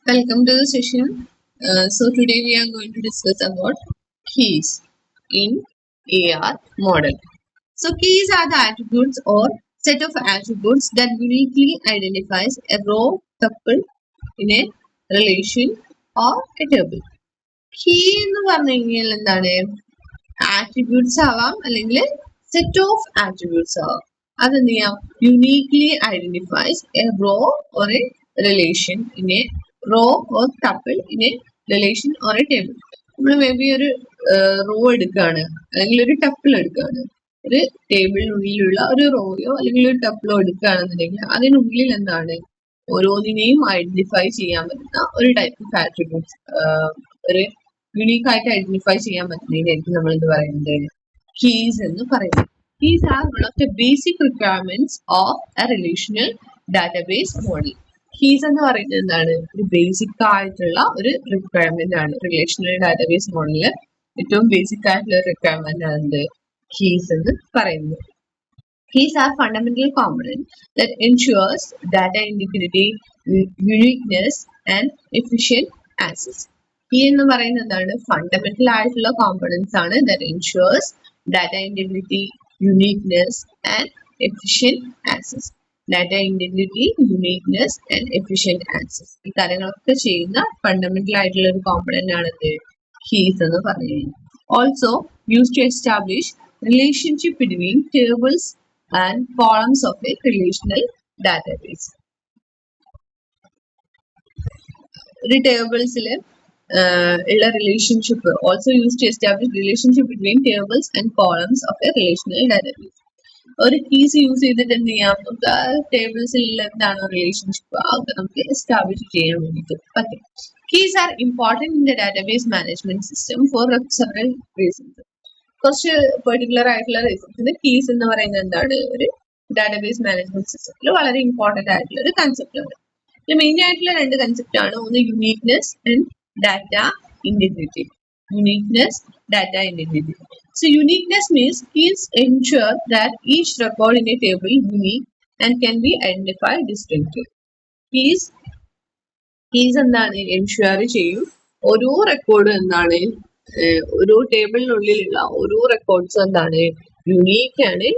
Welcome to the session. So today we are going to discuss about keys in AR model. So keys are the attributes or set of attributes that uniquely identifies a row, tuple in a relation or a table. Key എന്ന് പറഞ്ഞു കഴിഞ്ഞാൽ എന്താണ് attributes ആവാം അല്ലെങ്കിൽ set of attributes ആവാം. അതെന്ത് ചെയ്യാം uniquely identifies a row or a relation in a row or tuple in a relation or a table. നമ്മൾ മേ ബി ഒരു റോ എടുക്കുകയാണ് അല്ലെങ്കിൽ ഒരു ടപ്പിൾ എടുക്കുകയാണ്. ഒരു ടേബിളിനുള്ളിലുള്ള ഒരു റോയോ അല്ലെങ്കിൽ ഒരു ടപ്പിളോ എടുക്കുകയാണെന്നുണ്ടെങ്കിൽ അതിനുള്ളിൽ എന്താണ് ഓരോന്നിനെയും ഐഡന്റിഫൈ ചെയ്യാൻ പറ്റുന്ന ഒരു ടൈപ്പ് ഓഫ് ആട്രിബ്യൂട്ട്സ്, ഒരു യുണീക്ക് ആയിട്ട് ഐഡന്റിഫൈ ചെയ്യാൻ പറ്റുന്നതിനായിരിക്കും നമ്മൾ എന്ത് പറയുന്നത് കീസ് എന്ന് പറയുന്നത്. Keys are one of the basic requirements of a relational database model. Keys എന്ന് പറയുന്നത് എന്താണ് ഒരു ബേസിക് ആയിട്ടുള്ള ഒരു റിക്വയർമെന്റ് ആണ്. റിലേഷണൽ ഡാറ്റാബേസ് മോഡലില് ഏറ്റവും ബേസിക് ആയിട്ടുള്ള റിക്വയർമെന്റ് ആണ് എന്ത് കീസ് എന്ന് പറയുന്നത്. Keys are fundamental component that ensures data integrity, uniqueness and efficient access. Key എന്ന് പറയുന്നത് എന്താണ് ഫണ്ടമെന്റൽ ആയിട്ടുള്ള കോമ്പണൻസ് ആണ് that ensures data integrity, uniqueness and efficient access. Data integrity, uniqueness and efficient access. ഈ കാര്യങ്ങളൊക്കെ ചെയ്യുന്ന ഫണ്ടമെന്റൽ ആയിട്ടുള്ള ഒരു കോമ്പണന്റ് ആണ് കീസ് എന്ന് പറയുന്നത്. Also used to establish relationship between tables and columns of a relational database. The tables ulla relationship also used to establish relationship between tables and columns of a relational database. ഒരു keys use ചെയ്തിട്ട് എന്ത് ചെയ്യാം നമുക്ക് ടേബിൾസിൽ എന്താണ് relationship അത് നമുക്ക് establish ചെയ്യാൻ വേണ്ടിയിട്ട് പറ്റും. Keys are important in the database management system for several reasons. കുറച്ച് പെർട്ടിക്കുലർ ആയിട്ടുള്ള റീസൺസിന് കീസ് എന്ന് പറയുന്നത് എന്താണ് ഒരു ഡാറ്റാബേസ് മാനേജ്മെന്റ് സിസ്റ്റത്തിൽ വളരെ ഇമ്പോർട്ടന്റ് ആയിട്ടുള്ള ഒരു കൺസെപ്റ്റ് ആണ്. ഇതിൽ മെയിൻ ആയിട്ടുള്ള രണ്ട് കൺസെപ്റ്റ് ആണ്. ഒന്ന് uniqueness and data integrity. Uniqueness, data integrity. So uniqueness means keys ensure that each record in a table is unique and can be identified distinctly. Keys എന്താണ് എൻഷുർ ചെയ്യും ഓരോ റെക്കോർഡും എന്താണ് ഒരു ടേബിളിനുള്ളിലുള്ള ഓരോ റെക്കോർഡ്സും എന്താണ് യുണീക്ക് ആണ്.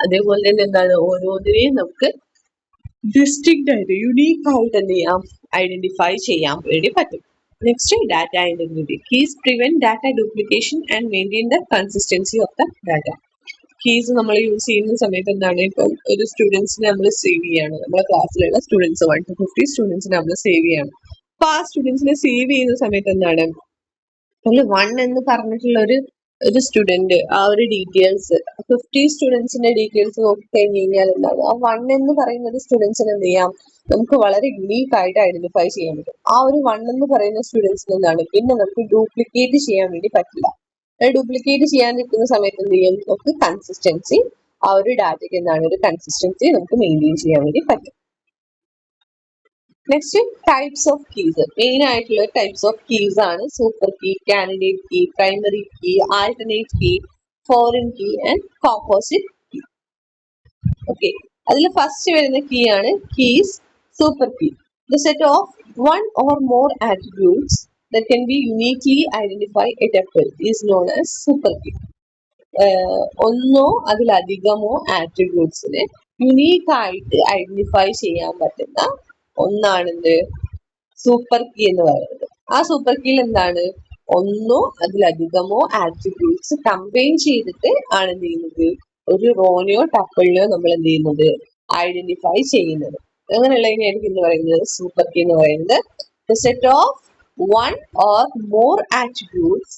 അതേപോലെ തന്നെ എന്താണ് ഓരോന്നിനെയും നമുക്ക് ഡിസ്റ്റിങ്ക്റ്റ് ആയിട്ട് യുണീക്ക് ആയിട്ട് എന്ത് ചെയ്യാം ഐഡന്റിഫൈ ചെയ്യാൻ വേണ്ടി പറ്റും. Next data integrity. Keys prevent data duplication and maintain the consistency of the data. Keys നമ്മൾ യൂസ് ചെയ്യുന്ന സമയത്ത് എന്താണ് ഇപ്പം ഒരു സ്റ്റുഡൻസിനെ നമ്മൾ സേവ് ചെയ്യാണ്, നമ്മുടെ ക്ലാസ്സിലുള്ള സ്റ്റുഡൻസ് 1 to 50 സ്റ്റുഡൻസിനെ നമ്മൾ സേവ് ചെയ്യാണ്. അപ്പൊ ആ സ്റ്റുഡൻസിനെ സേവ് ചെയ്യുന്ന സമയത്ത് എന്താണ് അതിൽ 1 എന്ന് പറഞ്ഞിട്ടുള്ള ഒരു സ്റ്റുഡന്റ് ആ ഒരു ഡീറ്റെയിൽസ് 50 സ്റ്റുഡൻസിന്റെ ഡീറ്റെയിൽസ് നോക്കിക്കഴിഞ്ഞ് കഴിഞ്ഞാൽ എന്താണ് ആ 1 എന്ന് പറയുന്ന ഒരു സ്റ്റുഡൻസിന് എന്ത് ചെയ്യാം നമുക്ക് വളരെ യുണീക്ക് ആയിട്ട് ഐഡന്റിഫൈ ചെയ്യാൻ പറ്റും. ആ ഒരു 1 എന്ന് പറയുന്ന സ്റ്റുഡൻസിന് എന്താണ് പിന്നെ നമുക്ക് ഡ്യൂപ്ലിക്കേറ്റ് ചെയ്യാൻ വേണ്ടി പറ്റില്ല. ഡ്യൂപ്ലിക്കേറ്റ് ചെയ്യാണ്ടിരിക്കുന്ന സമയത്ത് എന്ത് ചെയ്യും നമുക്ക് കൺസിസ്റ്റൻസി ആ ഒരു ഡാറ്റയ്ക്ക് എന്താണ് ഒരു കൺസിസ്റ്റൻസി നമുക്ക് മെയിൻറ്റെയിൻ ചെയ്യാൻ വേണ്ടി പറ്റും. Next types of keys. Main ആയിട്ടുള്ള ടൈപ്സ് ഓഫ് കീസ് ആണ് super key, candidate key, primary key, alternate key, foreign key and composite key. Okay, അതിൽ ഫസ്റ്റ് വരുന്ന കീ ആണ് keys super key. The set of one or more attributes that can be uniquely identify a tuple is known as super key. ഒന്നോ അതിലധികമോ ആട്രിബ്യൂട്ട്സിനെ unique ആയിട്ട് identify ചെയ്യാൻ പറ്റുന്ന ഒന്നാണെന്ത് super key എന്ന് പറയുന്നത്. ആ സൂപ്പർ കീയിൽ എന്താണ് ഒന്നോ അതിലധികമോ ആട്രിബ്യൂട്ട്സ് കമ്പൈൻ ചെയ്തിട്ട് ആണ് എന്ത് ചെയ്യുന്നത് ഒരു റോനെയോ ടപ്പിളിനെയോ നമ്മൾ എന്ത് ചെയ്യുന്നത് ഐഡന്റിഫൈ ചെയ്യുന്നത്. അങ്ങനെയുള്ളതിനായിരിക്കും എന്ന് പറയുന്നത് സൂപ്പർ കീ എന്ന് പറയുന്നത്. The set of one or more attributes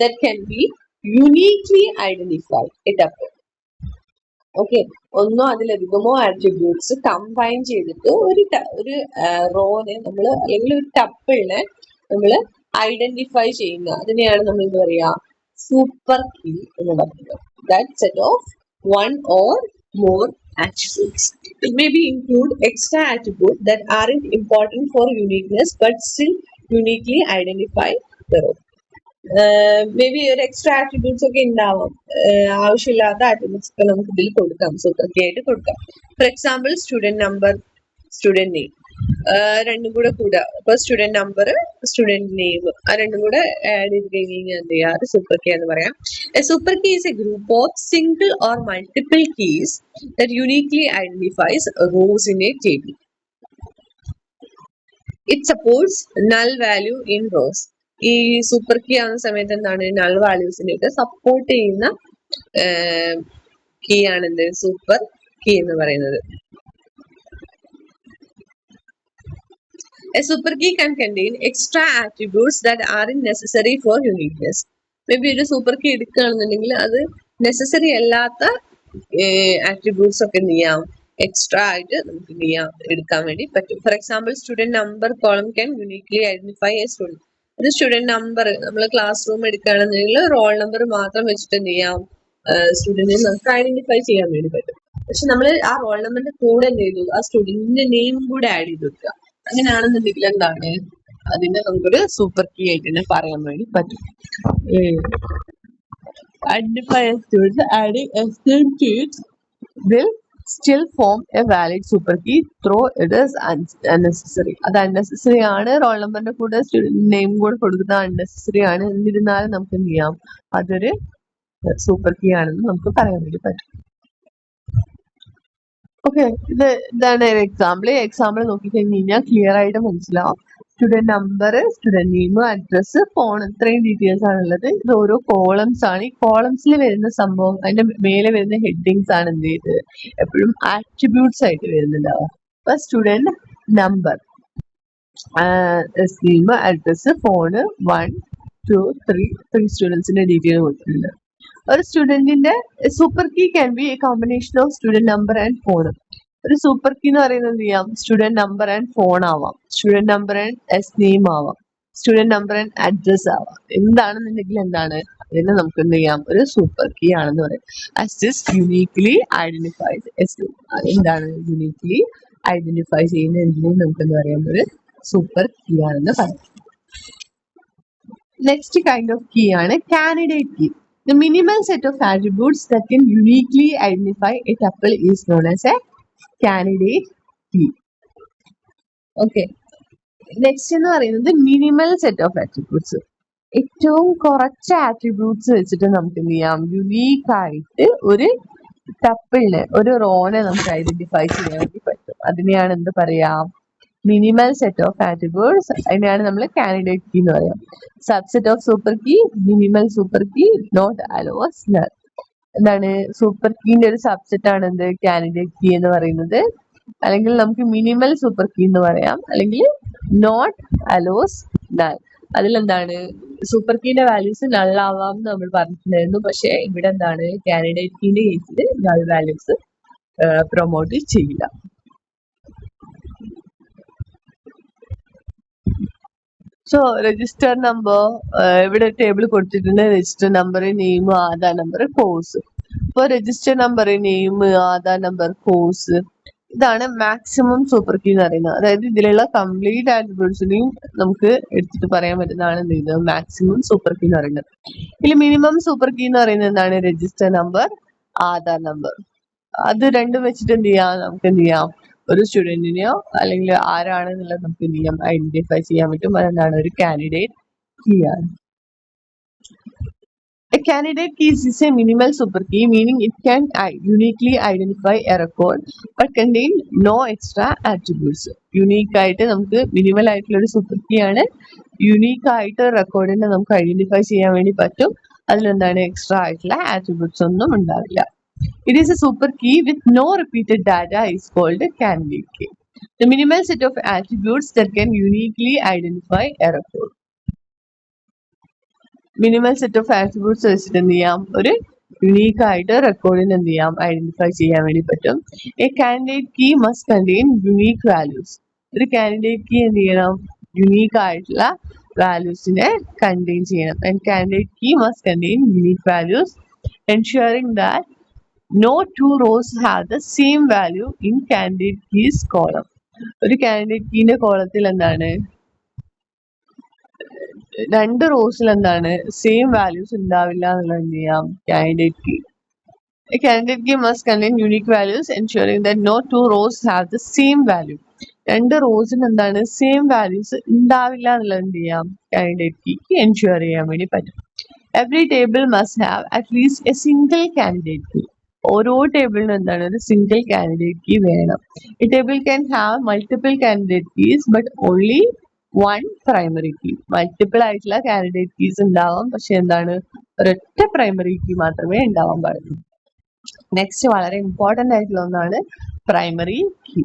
that can be uniquely identified a tuple. Okay, ഒന്നോ അതിലധികമോ ആട്രിബ്യൂട്ട്സ് കമ്പൈൻ ചെയ്തിട്ട് ഒരു റോനെ നമ്മൾ അല്ലെങ്കിൽ ഒരു ടപ്പിളിനെ നമ്മൾ ഐഡന്റിഫൈ ചെയ്യുന്ന അതിനെയാണ് നമ്മൾ എന്താ പറയാ സൂപ്പർ കീ എന്ന് പറയുന്നത്. That set of one or more attributes. It may be include extra attributes that aren't important for uniqueness but still uniquely identify the row. May be ഒരു എക്സ്ട്രാ ആട്രിബ്യൂട്ട്സ് ഒക്കെ ഉണ്ടാവാം, ആവശ്യമില്ലാത്ത ആട്രിബ്യൂട്ട്സ് ഒക്കെ നമുക്ക് ഇതിൽ കൊടുക്കാം, സൂപ്പർ കീ ആയിട്ട് കൊടുക്കാം. For example student number, student name. രണ്ടും കൂടെ കൂടുക. അപ്പൊ സ്റ്റുഡന്റ് നമ്പർ, സ്റ്റുഡന്റ് നെയിം, ആ രണ്ടും കൂടെ ആഡ് ചെയ്ത് കഴിഞ്ഞാൽ എന്ത് ചെയ്യാം, അത് സൂപ്പർ കീ എന്ന് പറയാം. A super key is a group of single or multiple keys that uniquely identifies rows in a table. It supports null value in rows. ഈ സൂപ്പർ കീ ആവുന്ന സമയത്ത് എന്താണ്, നൾ വാല്യൂസിനെയൊക്കെ സപ്പോർട്ട് ചെയ്യുന്ന കീ ആണ് എന്ത്, super key എന്ന് പറയുന്നത്. A super key can contain extra attributes that aren't necessary for uniqueness. Maybe ഒരു സൂപ്പർ കീ എടുക്കുകയാണെന്നുണ്ടെങ്കിൽ അത് നെസസറി അല്ലാത്ത ആട്രിബ്യൂട്ട്സ് ഒക്കെ എന്ത് ചെയ്യാം, എക്സ്ട്രാ ആയിട്ട് നമുക്ക് എന്ത് ചെയ്യാം, എടുക്കാൻ വേണ്ടി പറ്റും. For example, student number column can uniquely identify A student. ഒരു സ്റ്റുഡന്റ് നമ്പർ നമ്മൾ ക്ലാസ് റൂം എടുക്കുകയാണെന്നുണ്ടെങ്കിൽ റോൾ നമ്പർ മാത്രം വെച്ചിട്ട് എന്ത് ചെയ്യാം, സ്റ്റുഡന്റിനെ നമുക്ക് ഐഡന്റിഫൈ ചെയ്യാൻ വേണ്ടി പറ്റും. പക്ഷെ നമ്മൾ ആ റോൾ നമ്പറിന്റെ കൂടെ എന്ത് ചെയ്തു, ആ സ്റ്റുഡന്റിന്റെ നെയിം കൂടെ ആഡ് ചെയ്ത് വെക്കുക. അങ്ങനെയാണെന്നുണ്ടെങ്കിൽ എന്താണ്, അതിനെ നമുക്കൊരു സൂപ്പർ കീ ആയിട്ട് തന്നെ പറയാൻ വേണ്ടി പറ്റും. Identify a student, adding a student to it will still form a valid super key though it is unnecessary. അത് unnecessary ആണ്, റോൾ നമ്പറിന്റെ കൂടെ സ്റ്റുഡന്റ് നെയിം കൂടെ കൊടുക്കുന്നത് unnecessary ആണ്. എന്നിരുന്നാലും നമുക്ക് എന്ത് ചെയ്യാം, അതൊരു സൂപ്പർ കീ ആണെന്ന് നമുക്ക് പറയാൻ വേണ്ടി പറ്റും. ഓക്കെ, ഇതാണ് ഒരു എക്സാമ്പിൾ നോക്കിക്കഴിഞ്ഞ് കഴിഞ്ഞാൽ ക്ലിയർ ആയിട്ട് മനസ്സിലാവും. Student number, student name, address, phone, ഇത്രയും ഡീറ്റെയിൽസ് ആണുള്ളത്. ഇത് ഓരോ കോളംസ് ആണ്. ഈ കോളംസിൽ വരുന്ന സംഭവം, അതിന്റെ മേലെ വരുന്ന ഹെഡിങ്സ് ആണ് എന്ത് ചെയ്ത് എപ്പോഴും ആട്രിബ്യൂട്ട്സ് ആയിട്ട് വരുന്നുണ്ടാവുക. അപ്പൊ student number, name, address, phone, 1, 2, 3 സ്റ്റുഡൻസിന്റെ ഡീറ്റെയിൽ കൊടുത്തിട്ടുണ്ട്. ഒരു സ്റ്റുഡന്റിന്റെ super key can be a combination of student number and phone. ഒരു സൂപ്പർ കീ എന്ന് പറയുന്നത് എന്ത് ചെയ്യാം, സ്റ്റുഡന്റ് നമ്പർ ആൻഡ് ഫോൺ ആവാം, സ്റ്റുഡന്റ് നമ്പർ ആൻഡ് നെയിം ആവാം, സ്റ്റുഡന്റ് നമ്പർ ആൻഡ് അഡ്രസ് ആവാം. എന്താണെന്നുണ്ടെങ്കിൽ എന്താണ്, അതിനെ നമുക്ക് എന്ത് ചെയ്യാം, ഒരു സൂപ്പർ കീ ആണെന്ന് പറയാം. As this uniquely identifies A student. എന്താണ് യുണീക്ലി ഐഡന്റിഫൈ ചെയ്യുന്ന എന്തിനും നമുക്ക് എന്താ പറയാം, ഒരു സൂപ്പർ കീ ആണെന്ന് പറയാം. നെക്സ്റ്റ് കൈൻഡ് ഓഫ് കീ ആണ് candidate key. The minimal set of attributes that can uniquely identify a tuple is known as a candidate key. Okay. Next എന്ന് പറയുന്നത് മിനിമൽ സെറ്റ് ഓഫ് ആട്രിബ്യൂട്ട്സ്. ഏറ്റവും കുറച്ച് attributes വെച്ചിട്ട് നമുക്ക് എന്ത് ചെയ്യാം, യുണീക്ക് ആയിട്ട് ഒരു ടപ്പിളിനെ, ഒരു റോനെ നമുക്ക് ഐഡന്റിഫൈ ചെയ്യാൻ വേണ്ടി പറ്റും. അതിനെയാണ് എന്ത് പറയാം, മിനിമൽ സെറ്റ് ഓഫ് ആട്രിബ്യൂട്ട്സ്. അതിനെയാണ് നമ്മൾ കാൻഡിഡേറ്റ് കീ എന്ന് പറയാം. Subset of super key, minimal super key, not allows null. എന്താണ്, സൂപ്പർ കീന്റെ ഒരു സബ്സെറ്റ് ആണ് എന്ത്, കാൻഡിഡേറ്റ് കീ എന്ന് പറയുന്നത്. അല്ലെങ്കിൽ നമുക്ക് മിനിമൽ സൂപ്പർ കീ എന്ന് പറയാം, അല്ലെങ്കിൽ നോട്ട് അലോസ് നൾ. അതിലെന്താണ്, സൂപ്പർ കീന്റെ വാല്യൂസ് നൾ ആവാം എന്ന് നമ്മൾ പറഞ്ഞിട്ടുണ്ടായിരുന്നു. പക്ഷെ ഇവിടെ എന്താണ്, കാൻഡിഡേറ്റ് കീന്റെ കേസിൽ നൾ വാല്യൂസ് പ്രൊമോട്ട് ചെയ്യില്ല. സോ രജിസ്റ്റർ നമ്പർ, ഇവിടെ ടേബിൾ കൊടുത്തിട്ടുണ്ട്. Register number, name, Aadhaar number, course. ഇപ്പോൾ register number, name, Aadhaar number, course, ഇതാണ് മാക്സിമം സൂപ്പർ കീ എന്ന് പറയുന്നത്. അതായത് ഇതിലുള്ള കംപ്ലീറ്റ് ആട്രിബ്യൂട്ട്സിനെയും നമുക്ക് എടുത്തിട്ട് പറയാൻ പറ്റുന്നതാണ് എന്ത് ചെയ്യുന്നത്, മാക്സിമം സൂപ്പർ കീ എന്ന് പറയുന്നത്. ഇതിൽ മിനിമം സൂപ്പർ കീ എന്ന് പറയുന്നത് എന്താണ്, രജിസ്റ്റർ നമ്പർ, ആധാർ നമ്പർ. അത് രണ്ടും വെച്ചിട്ട് എന്ത് ചെയ്യാം, നമുക്ക് എന്ത് ചെയ്യാം, ഒരു സ്റ്റുഡന്റിനെയോ അല്ലെങ്കിൽ ആരാണെന്നുള്ളത് നമുക്ക് എന്ത് ചെയ്യാം, ഐഡന്റിഫൈ ചെയ്യാൻ പറ്റും. അതെന്താണ്, ഒരു കാൻഡിഡേറ്റ് കീ ആണ്. A candidate key is a minimal super key, meaning it can uniquely identify a record but contain no extra attributes. Unique ആയിട്ട് നമുക്ക് മിനിമൽ ആയിട്ടുള്ള ഒരു സൂപ്പർ കീ ആണ്. യുണീക്ക് ആയിട്ട് റെക്കോർഡിനെ നമുക്ക് ഐഡന്റിഫൈ ചെയ്യാൻ വേണ്ടി പറ്റും. അതിലെന്താണ്, എക്സ്ട്രാ ആയിട്ടുള്ള ആട്രിബ്യൂട്ട്സ് ഒന്നും ഉണ്ടാവില്ല. It is a super key with no repeated data is called a candidate key. The minimal set of attributes that can uniquely identify a record. Minimal set of attributes വെച്ചിട്ട് എന്ത് ചെയ്യാം, ഒരു unique ആയിട്ട് റെക്കോർഡിന് എന്ത് ചെയ്യാം, identify ചെയ്യാൻ വേണ്ടി പറ്റും. A candidate key must contain unique values. ഒരു കാൻഡിഡേറ്റ് കീ എന്ത് ചെയ്യണം, യുണീക്ക് ആയിട്ടുള്ള വാല്യൂസിനെ കണ്ടെയ്ൻ ചെയ്യണം. And candidate key must contain unique values ensuring that no two rows have the same value in candidate keys column. ഒരു candidate കീന്റെ കോളത്തിൽ എന്താണ്, രണ്ട് റോസിൽ എന്താണ് സെയിം വാല്യൂസ് ഉണ്ടാവില്ല എന്നുള്ളത് എന്ത് ചെയ്യാം, candidate key A candidate key must contain unique values, ensuring that no two rows have the same value. രണ്ട് റോസിന് എന്താണ് സെയിം വാല്യൂസ് ഉണ്ടാവില്ല എന്നുള്ളത് എന്ത് ചെയ്യാം കാൻഡിഡേറ്റ് കീക്ക് എൻഷുർ ചെയ്യാൻ വേണ്ടി പറ്റും. Every table must have at least a single candidate key. ഓരോ ടേബിളിനും എന്താണ് ഒരു സിംഗിൾ കാൻഡിഡേറ്റ് കീ വേണം. ഈ table can have multiple candidate keys but only one primary key. Multiple ആയിട്ടുള്ള കാൻഡിഡേറ്റ് കീസ് ഉണ്ടാവാം, പക്ഷെ എന്താണ് ഒരൊറ്റ പ്രൈമറി കീ മാത്രമേ ഉണ്ടാവാൻ പാടുള്ളൂ. നെക്സ്റ്റ് വളരെ ഇമ്പോർട്ടൻ്റ് ആയിട്ടുള്ള ഒന്നാണ് primary key.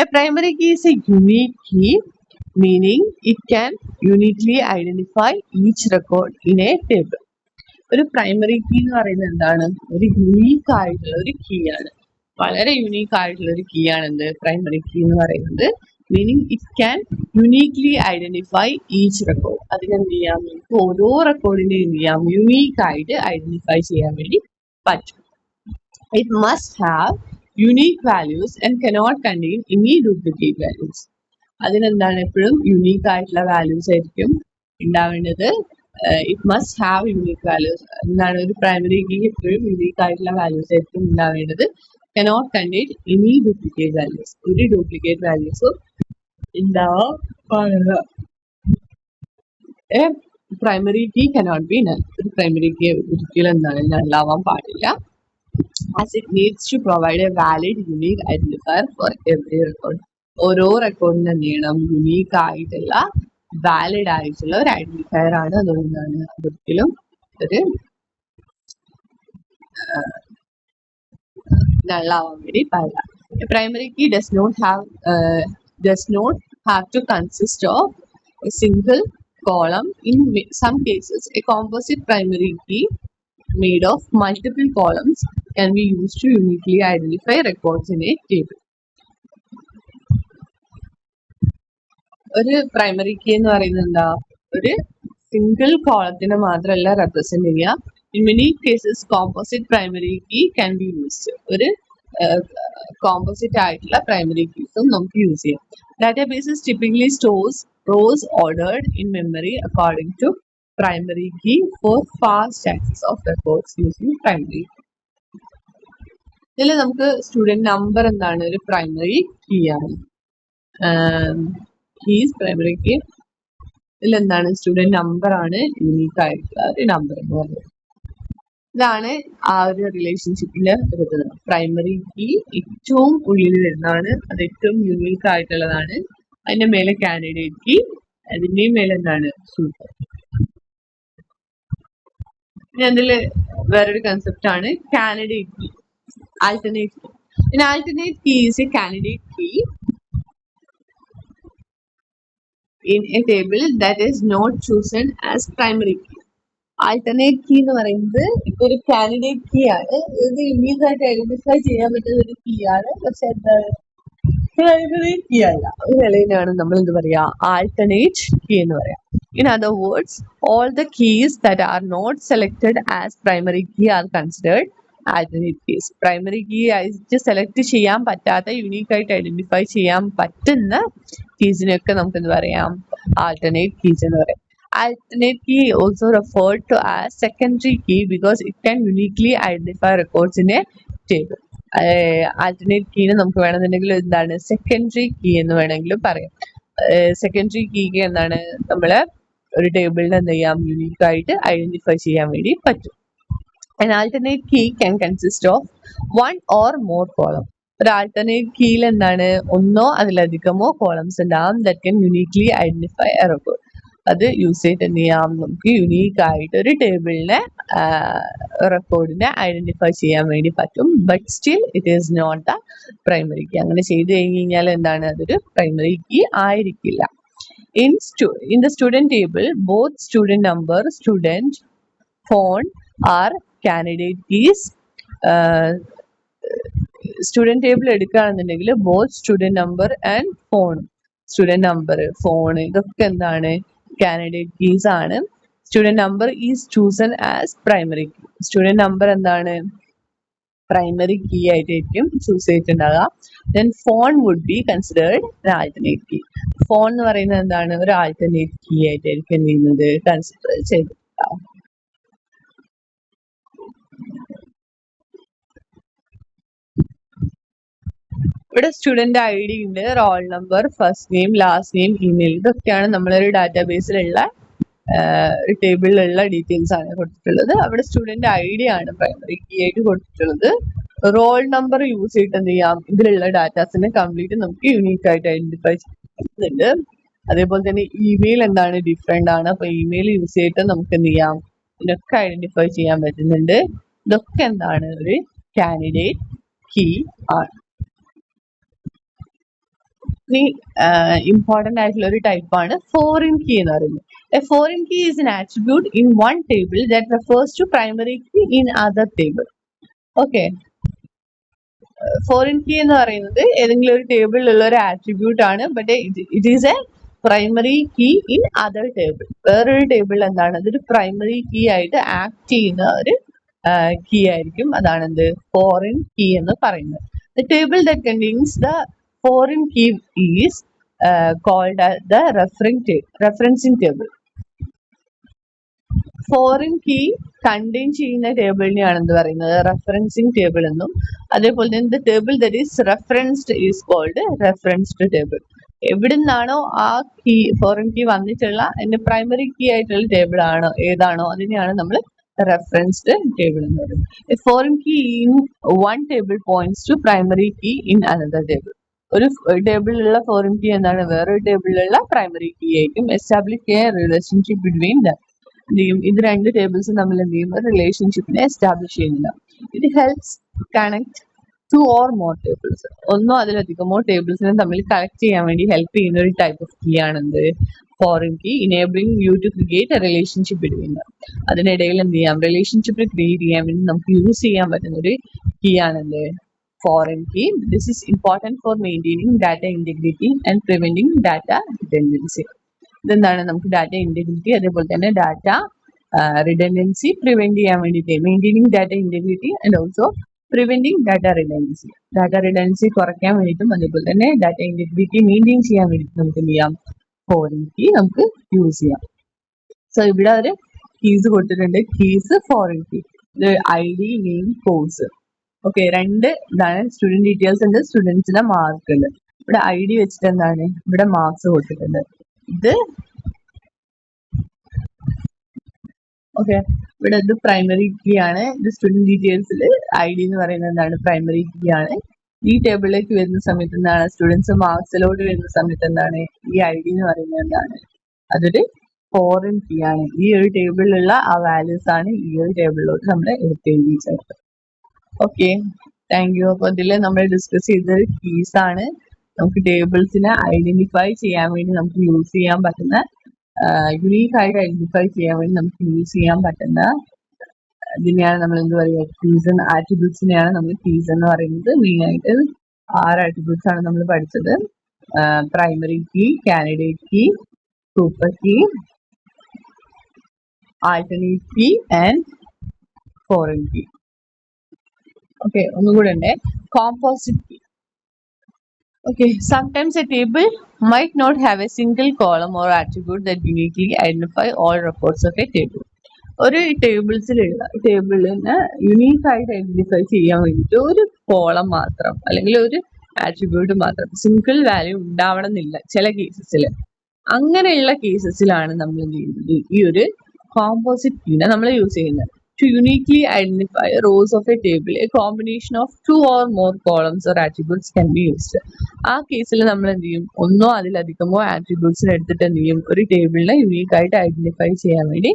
A primary key is a unique key, meaning it can uniquely identify each record in a table. ഒരു പ്രൈമറി കീ എന്ന് പറയുന്നത് എന്താണ്? ഒരു യുണീക്ക് ആയിട്ടുള്ള ഒരു കീ ആണ്. വളരെ യുണീക്ക് ആയിട്ടുള്ള ഒരു കീ ആണ് എന്ത് പ്രൈമറി കീ എന്ന് പറയുന്നത്. Meaning it can uniquely identify each record. അതിനെന്ത് ചെയ്യാം, നമുക്ക് ഓരോ റെക്കോർഡിനെയും എന്ത് ചെയ്യാം യുണീക്ക് ആയിട്ട് ഐഡന്റിഫൈ ചെയ്യാൻ വേണ്ടി പറ്റും. It must have unique values and cannot contain any duplicate values. അതിനെന്താണ് എപ്പോഴും യുണീക്ക് ആയിട്ടുള്ള വാല്യൂസ് ആയിരിക്കും ഉണ്ടാവേണ്ടത്. It must have unique values. എന്താണ് ഒരു പ്രൈമറി കീ എപ്പോഴും യുണീക്ക് ആയിട്ടുള്ള വാല്യൂസ് ആയിരിക്കും ഉണ്ടാവേണ്ടത്. cannot contain any duplicate values. ഒരു ഡ്യൂപ്ലിക്കേറ്റ് വാല്യൂസും ഉണ്ടാവാൻ പാടില്ല. A primary key cannot be null. ഒരു പ്രൈമറി കീ ഒരിക്കലും എന്താണ് null ആവാൻ പാടില്ല. As it needs to provide a valid unique identifier for every record. ഓരോ റെക്കോർഡിനും എന്ത് ചെയ്യണം യുണീക്ക് ആയിട്ടുള്ള വാലിഡ് ആയിട്ടുള്ള ഒരു ഐഡന്റിഫയർ ആണ്. അതുകൊണ്ടാണ് അതൊരിക്കലും ഒരു നള്ളാവാൻ വേണ്ടി പാടില്ല. Primary key does not have to consist of a single column. In some cases, a composite primary key made of multiple columns can be used to uniquely identify records in a table. ഒരു primary key എന്ന് പറയുന്നത് എന്താ, ഒരു single കോളത്തിനെ മാത്രമല്ല represent ചെയ്യുക. In many cases composite primary key can be used. ഒരു composite ആയിട്ടുള്ള പ്രൈമറി കീസും നമുക്ക് യൂസ് ചെയ്യാം. Databases typically stores rows ordered in memory according to primary key for fast access of records using primary key. ഇതിൽ നമുക്ക് student number എന്താണ് ഒരു primary key ആണ്. Keys primary key. ഇതിൽ എന്താണ് സ്റ്റുഡന്റ് നമ്പർ ആണ് യൂണീക്ക് ആയിട്ടുള്ള ഒരു നമ്പർ എന്ന് പറയുന്നത്. ഇതാണ് ആ ഒരു റിലേഷൻഷിപ്പില് വരുന്നത്. പ്രൈമറി കീ ഏറ്റവും ഉള്ളിൽ വരുന്നതാണ്, അത് ഏറ്റവും യുണീക്ക് ആയിട്ടുള്ളതാണ്. അതിന്റെ മേലെ കാൻഡിഡേറ്റ് കീ, അതിന്റെയും മേലെ എന്താണ് സൂപ്പർ. ഇനി അതില് വേറൊരു കൺസെപ്റ്റ് ആണ് candidate key, alternate key. An alternate key is a candidate key in a table that is not chosen as primary key. Alternate key എന്ന് പറയുന്നത് ഇപ്പൊ ഒരു കാൻഡിഡേറ്റ് കീ ആണ്. ഇത് യുണീക്ക് ആയിട്ട് ഐഡന്റിഫൈ ചെയ്യാൻ പറ്റുന്ന ഒരു കീ ആണ്, പക്ഷെ എന്താണ് പ്രൈമറി കീ അല്ല. ഈ നിലയിലാണ് നമ്മൾ എന്ത് പറയാ ആൾട്ടർനേറ്റ് കീ എന്ന് പറയാം. In other words, all the keys that are not selected as primary key are considered alternate keys. Primary key ആയിട്ട് സെലക്ട് ചെയ്യാൻ പറ്റാത്ത യുണീക്ക് ആയിട്ട് ഐഡന്റിഫൈ ചെയ്യാൻ പറ്റുന്ന കീസിനൊക്കെ നമുക്ക് എന്ത് പറയാം alternate keys എന്ന് പറയാം. Alternate key also referred to as secondary key because it can uniquely identify records in a table. Alternate കീനെ നമുക്ക് വേണമെന്നുണ്ടെങ്കിൽ എന്താണ് സെക്കൻഡറി കീ എന്ന് വേണമെങ്കിലും പറയാം. സെക്കൻഡറി കീക്ക് എന്താണ് നമ്മള് ഒരു ടേബിളിനെ എന്ത് ചെയ്യാം യുണീക്ക് ആയിട്ട് ഐഡന്റിഫൈ ചെയ്യാൻ വേണ്ടി പറ്റും. An alternate key can consist of one or more column. ഒരു ആൾട്ടർനേറ്റ് കീയിൽ എന്താണ് ഒന്നോ അതിലധികമോ കോളംസ് ഉണ്ടാവും that can uniquely identify a record. അത് യൂസ് ചെയ്തിട്ട് എന്ത് ചെയ്യാം നമുക്ക് യുണീക്ക് ആയിട്ട് ഒരു ടേബിളിനെ റെക്കോർഡിനെ ഐഡന്റിഫൈ ചെയ്യാൻ വേണ്ടി പറ്റും. But still it is not the primary key. അങ്ങനെ ചെയ്ത് കഴിഞ്ഞാൽ എന്താണ് അതൊരു പ്രൈമറി കീ ആയിരിക്കില്ല. In the student table, both student number, student phone are candidate keys. Student table എടുക്കുകയാണെന്നുണ്ടെങ്കിൽ both student number and phone, student number, phone ഇതൊക്കെ എന്താണ് candidate keys ആണ്. Student number is chosen as primary key. Student number എന്താണ് primary key ആയിട്ടായിരിക്കും choose ചെയ്തിട്ടുണ്ടാകുക. Then phone would be considered an alternate key. Phone എന്ന് പറയുന്നത് എന്താണ് ഒരു alternate key ആയിട്ടായിരിക്കും എന്ത് ചെയ്യുന്നത് കൺസിഡർ ചെയ്തിട്ടുണ്ടാകും. ഇവിടെ സ്റ്റുഡന്റ് ഐ ഡി ഉണ്ട്, roll number, first name, last name, email. ഇതൊക്കെയാണ് നമ്മളൊരു ഡാറ്റാബേസിലുള്ള ടേബിളിലുള്ള ഡീറ്റെയിൽസ് ആണ് കൊടുത്തിട്ടുള്ളത്. അവിടെ സ്റ്റുഡന്റ് ഐ ഡി ആണ് പ്രൈമറി കീ ആയിട്ട് കൊടുത്തിട്ടുള്ളത്. റോൾ നമ്പർ യൂസ് ചെയ്തിട്ട് എന്ത് ചെയ്യാം, ഇതിലുള്ള ഡാറ്റാസിനെ കംപ്ലീറ്റ് നമുക്ക് യൂണീക്ക് ആയിട്ട് ഐഡന്റിഫൈ ചെയ്യുന്നുണ്ട്. അതേപോലെ തന്നെ ഇമെയിൽ എന്താണ്, ഡിഫറെന്റ് ആണ്. അപ്പൊ ഇമെയിൽ യൂസ് ചെയ്തിട്ട് നമുക്ക് എന്ത് ചെയ്യാം, ഇതൊക്കെ ഐഡന്റിഫൈ ചെയ്യാൻ പറ്റുന്നുണ്ട്. ഇതൊക്കെ എന്താണ്, ഒരു കാൻഡിഡേറ്റ് കീ ആണ്. ഇനി ഇമ്പോർട്ടന്റ് ആയിട്ടുള്ള ഒരു ടൈപ്പ് ആണ് ഫോറിൻ കീ എന്ന് പറയുന്നത്. A foreign key is an attribute in one table that refers to primary key in other table. Okay. Foreign key എന്ന് പറയുന്നത് ഏതെങ്കിലും ഒരു ടേബിളിലുള്ള ഒരു ആട്രിബ്യൂട്ട് ആണ്. But it is a primary key in other table. വേറൊരു ടേബിൾ എന്താണ്, അതൊരു പ്രൈമറി കീ ആയിട്ട് ആക്ട് ചെയ്യുന്ന ഒരു കീ ആയിരിക്കും. അതാണ് എന്ത്, ഫോറിൻ കീ എന്ന് പറയുന്നത്. The table that contains the foreign key is called as the referencing table. Foreign key contain ചെയ്യുന്ന ടേബിളിനെയാണ് എന്ത് പറയുന്നത്, റെഫറൻസിങ് ടേബിൾ എന്നും. അതേപോലെ തന്നെ the table that is referenced is called referenced table. എവിടെ നിന്നാണോ ആ കീ, ഫോറിൻ കീ വന്നിട്ടുള്ള അതിന്റെ പ്രൈമറി കീ ആയിട്ടുള്ള ടേബിൾ ആണോ ഏതാണോ അതിനെയാണ് നമ്മൾ റെഫറൻസ്ഡ് ടേബിൾ എന്ന് പറയുന്നത്. Foreign key in one table points to primary key in another table. ഒരു ടേബിളിലുള്ള ഫോറിൻ കീ എന്താണ്, വേറൊരു ടേബിളിലുള്ള പ്രൈമറി കീ ആയിരിക്കും. Establish a relationship between them. ഇത് രണ്ട് ടേബിൾസും തമ്മിൽ എന്ത് ചെയ്യും, റിലേഷൻഷിപ്പിനെ എസ്റ്റാബ്ലിഷ് ചെയ്യുന്നില്ല. It helps connect two or more tables. ഒന്നോ അതിലധികമോ ടേബിൾസിനെ തമ്മിൽ കണക്ട് ചെയ്യാൻ വേണ്ടി ഹെൽപ്പ് ചെയ്യുന്ന ഒരു ടൈപ്പ് ഓഫ് കീ ആണെന്ത്, foreign key. Enabling you to create a relationship between them. അതിനിടയിൽ എന്ത് ചെയ്യാം, റിലേഷൻഷിപ്പ് ക്രിയേറ്റ് ചെയ്യാൻ വേണ്ടി നമുക്ക് യൂസ് ചെയ്യാൻ പറ്റുന്ന ഒരു key ആണെന്ത്, foreign key. This is important for maintaining data integrity and preventing data redundancy. ഇതെന്താണ്, നമുക്ക് ഡാറ്റ ഇന്റഗ്രിറ്റി അതേപോലെ തന്നെ ഡാറ്റ റിഡൻഡൻസി പ്രിവെന്റ് ചെയ്യാൻ വേണ്ടിയിട്ട്, maintaining data integrity and also preventing data redundancy. Data redundancy കുറയ്ക്കാൻ വേണ്ടിയിട്ടും അതേപോലെ തന്നെ ഡാറ്റ ഇന്റഗ്രിറ്റി മെയിൻറ്റെയിൻ ചെയ്യാൻ വേണ്ടിയിട്ട് നമുക്ക് എന്ത് ചെയ്യാം, ഫോറിൻ കീ നമുക്ക് യൂസ് ചെയ്യാം. സോ ഇവിടെ ഒരു കീസ് കൊടുത്തിട്ടുണ്ട്, keys foreign key, I D, name, course. Okay, രണ്ട് ഇതാണ്, സ്റ്റുഡന്റ് ഡീറ്റെയിൽസ് ഉണ്ട്, സ്റ്റുഡൻസിന്റെ മാർക്ക് ഉണ്ട്. ഇവിടെ ഐ ഡി വെച്ചിട്ട് എന്താണ്, ഇവിടെ മാർക്സ് കൊടുത്തിട്ടുണ്ട്. ഇത് ഓക്കെ, ഇവിടെ ഇത് പ്രൈമറി കീ ആണ്. ഇത് സ്റ്റുഡന്റ് ഡീറ്റെയിൽസിൽ ഐ ഡി എന്ന് പറയുന്നത് എന്താണ്, പ്രൈമറി കീ ആണ്. ഈ ടേബിളിലേക്ക് വരുന്ന സമയത്ത് എന്താണ്, സ്റ്റുഡൻസ് മാർക്സിലോട്ട് വരുന്ന സമയത്ത് എന്താണ്, ഈ ഐ ഡി എന്ന് പറയുന്നത് എന്താണ്, അതൊരു ഫോറിൻ കീ ആണ്. ഈ ഒരു ടേബിളിലുള്ള ആ വാല്യൂസ് ആണ് ഈ ഒരു ടേബിളിലോട്ട് നമ്മൾ എടുത്തെഴുതി ചേർത്ത്. Okay, thank you. അപ്പോൾ ഇതിൽ നമ്മൾ ഡിസ്കസ് ചെയ്തത് കീസ് ആണ്. നമുക്ക് ടേബിൾസിനെ ഐഡന്റിഫൈ ചെയ്യാൻ വേണ്ടി നമുക്ക് യൂസ് ചെയ്യാൻ പറ്റുന്ന, യുണീക്ക് ആയിട്ട് ഐഡന്റിഫൈ ചെയ്യാൻ വേണ്ടി നമുക്ക് യൂസ് ചെയ്യാൻ പറ്റുന്ന ഇതിനെയാണ് നമ്മൾ എന്ത് പറയുക, കീസ്. ആട്രിബ്യൂട്ട്സിനെയാണ് നമ്മൾ കീസ് എന്ന് പറയുന്നത്. മെയിൻ ആയിട്ട് 6 ആട്രിബ്യൂട്ട്സ് ആണ് നമ്മൾ പഠിച്ചത്. Primary key, candidate key, super key, alternate key and foreign key. Okay, ഒന്നുകൂടെ ഉണ്ട്, composite key. Okay, sometimes a table might not have a single column or attribute that uniquely identify all records of a table. ഒരു ടേബിളിനെ unique ആയിട്ട് identify ചെയ്യാൻ വേണ്ടിയിട്ട് ഒരു column മാത്രം അല്ലെങ്കിൽ ഒരു ആട്രിബ്യൂട്ട് മാത്രം, സിംഗിൾ വാല്യൂ ഉണ്ടാവണം എന്നില്ല ചില കേസസിൽ. അങ്ങനെയുള്ള കേസസിലാണ് നമ്മൾ എന്ത് ചെയ്യുന്നത്, ഈ ഒരു കോമ്പോസിറ്റ് കീനെ നമ്മൾ യൂസ് ചെയ്യുന്നത്. To uniquely identify rows of a table, a combination of 2 or more columns or attributes can be used. ആ കേസിൽ നമ്മൾ എന്ത് ചെയ്യും, ഒന്നോ അതിലധികമോ ആട്രിബ്യൂട്ട്സിനെ എടുത്തിട്ട് എന്ത് ചെയ്യും, ഒരു ടേബിളിനെ യുണീക്ക് ആയിട്ട് ഐഡന്റിഫൈ ചെയ്യാൻ വേണ്ടി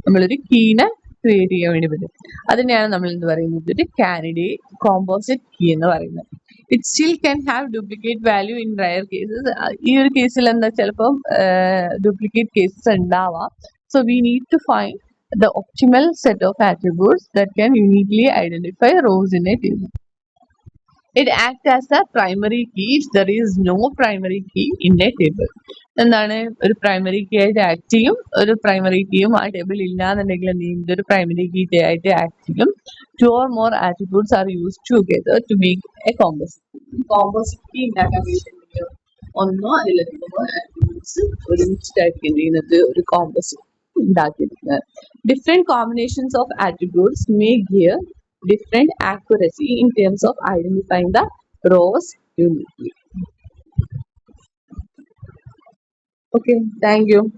നമ്മളൊരു കീനെ ക്രിയേറ്റ് ചെയ്യാൻ വേണ്ടി പറ്റും. അതിനെയാണ് നമ്മൾ എന്ത് പറയുന്നത്, ഒരു കാൻഡിഡേറ്റ് കോമ്പോസിറ്റ് കീ എന്ന് പറയുന്നത്. It still can have duplicate value in rare cases. ഈ ഒരു കേസിൽ എന്താ, ചിലപ്പം ഡ്യൂപ്ലിക്കേറ്റ് കേസസ് ഉണ്ടാവാം. So we need to find the optimal set of attributes that can uniquely identify rows in a table. It acts as a primary key if there is no primary key in a table. എന്താണ്, ഒരു primary key ആയിട്ട് act ചെയ്യും, ഒരു primary കീയും ആ table ഇല്ലാന്നുണ്ടെങ്കിൽ എന്ത് ചെയ്യും, ഇതൊരു പ്രൈമറി കീ ആയിട്ട് ആക്ട് ചെയ്യും. 2 or more attributes are used together to make a composite. Composite key ഉണ്ടാക്കാൻ വേണ്ടിയിട്ടുണ്ടെങ്കിൽ ഒന്നോ അതിലധികമോ ആട്രിബ്യൂട്ട്സ് ഒരുമിച്ചിട്ടായിരിക്കും എന്ത് ചെയ്യുന്നത്, ഒരു കോമ്പോസിറ്റ് ഉണ്ടാക്കിയിരിക്കുന്നത്. Different combinations of attributes may give different accuracy in terms of identifying the rows uniquely. Okay, thank you.